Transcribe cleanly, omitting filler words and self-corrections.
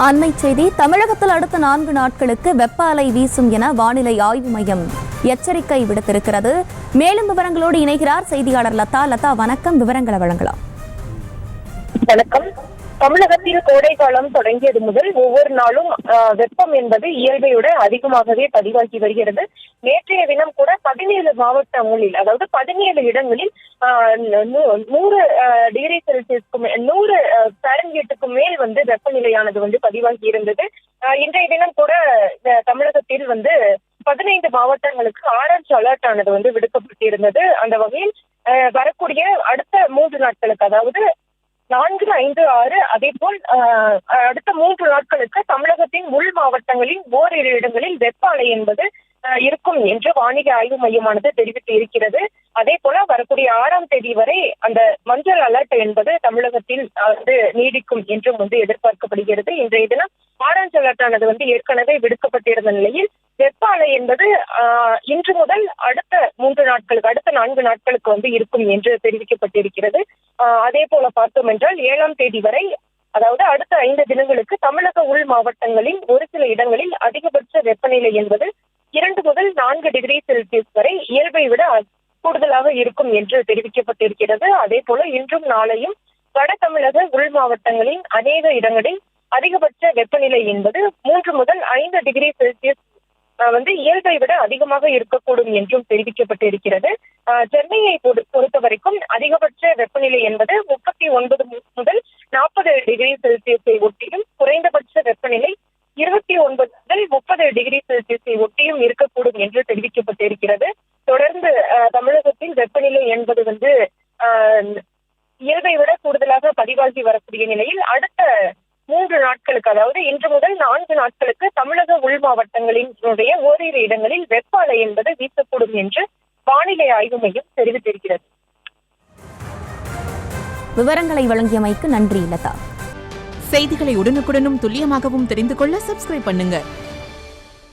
அண்மை செய்தி. தமிழகத்தில் அடுத்த 4 நாட்களுக்கு வெப்ப அலை வீசும் என வானிலை ஆய்வு மையம் எச்சரிக்கை விடுத்திருக்கிறது. மேலும் விவரங்களோடு இணைகிறார் செய்தியாளர் லதா. லதா, வணக்கம். விவரங்களை வழங்கலாம். வணக்கம். தமிழகத்தில் கோடை காலம் தொடங்கியது முதல் ஒவ்வொரு நாளும் வெப்பம் என்பது இயல்பையோட அதிகமாகவே பதிவாகி வருகிறது. நேற்றைய தினம் கூட 17 மாவட்டங்களில், அதாவது 17 இடங்களில் 100 டிகிரி செல்சியஸ்க்கு 100 ஃபாரன்ஹீட்டுக்கு மேல் வெப்பநிலையானது பதிவாகி இருந்தது. இன்றைய தினம் கூட தமிழகத்தில் 15 மாவட்டங்களுக்கு ஆரஞ்சு அலர்ட் ஆனது விடுக்கப்பட்டிருந்தது. அந்த வகையில் வரக்கூடிய அடுத்த 3 நாட்களுக்கு, அதாவது 4, 5, 6 அதே போல் அடுத்த 3 நாட்களுக்கு தமிழகத்தின் உள் மாவட்டங்களில் ஓரிரு இடங்களில் வெப்ப அலை என்பது இருக்கும் என்று வானிலை ஆய்வு மையமானது தெரிவித்து இருக்கிறது. அதே போல வரக்கூடிய 6ஆம் தேதி வரை அந்த மஞ்சள் அலர்ட் என்பது தமிழகத்தில் நீடிக்கும் என்றும் எதிர்பார்க்கப்படுகிறது. இன்றைய தினம் ஆரஞ்சு அலர்ட் ஆனது ஏற்கனவே விடுக்கப்பட்டிருந்த நிலையில் வெப்ப அலை என்பது இன்று முதல் அடுத்த 3 நாட்களுக்கு, அடுத்த 4 நாட்களுக்கு இருக்கும் என்று தெரிவிக்கப்பட்டிருக்கிறது. அதே போல பார்த்தோம் என்றால் 7ஆம் தேதி வரை, அதாவது அடுத்த 5 தினங்களுக்கு தமிழக உள் மாவட்டங்களில் ஒரு சில இடங்களில் அதிகபட்ச வெப்பநிலை என்பது 2 முதல் 4 டிகிரி செல்சியஸ் வரை இயல்பை விட கூடுதலாக இருக்கும் என்று தெரிவிக்கப்பட்டிருக்கிறது. அதே போல இன்றும் நாளையும் வட தமிழக உள் மாவட்டங்களின் அநேக இடங்களில் அதிகபட்ச வெப்பநிலை என்பது 3 முதல் 5 டிகிரி செல்சியஸ் இயல்பை விட அதிகமாக இருக்கக்கூடும் என்றும் தெரிவிக்கப்பட்டிருக்கிறது. சென்னையை பொறுத்த வரைக்கும் அதிகபட்ச வெப்பநிலை என்பது 39 முதல் 40 டிகிரி செல்சியஸை ஒட்டியும், குறைந்தபட்ச வெப்பநிலை 29 முதல் 30 டிகிரி செல்சியஸை ஒட்டியும் இருக்கக்கூடும் என்று தெரிவிக்கப்பட்டிருக்கிறது. தொடர்ந்து தமிழகத்தில் வெப்பநிலை என்பது இயல்பை விட கூடுதலாக பதிவாகி வரக்கூடிய நிலையில் அடுத்த 3 நாட்களுக்கு, அதாவது இன்று முதல் 4 நாட்களுக்கு தமிழக உள் மாவட்டங்களின் ஓரிரு இடங்களில் வெப்ப அலை என்பது வீசக்கூடும் என்று வானிலை ஆய்வு மையம் தெரிவித்திருக்கிறது. விவரங்களை வழங்கியமைக்கு நன்றி லதா. செய்திகளை உடனுக்குடனும் துல்லியமாகவும் தெரிந்து கொள்ள சப்ஸ்கிரைப் பண்ணுங்க.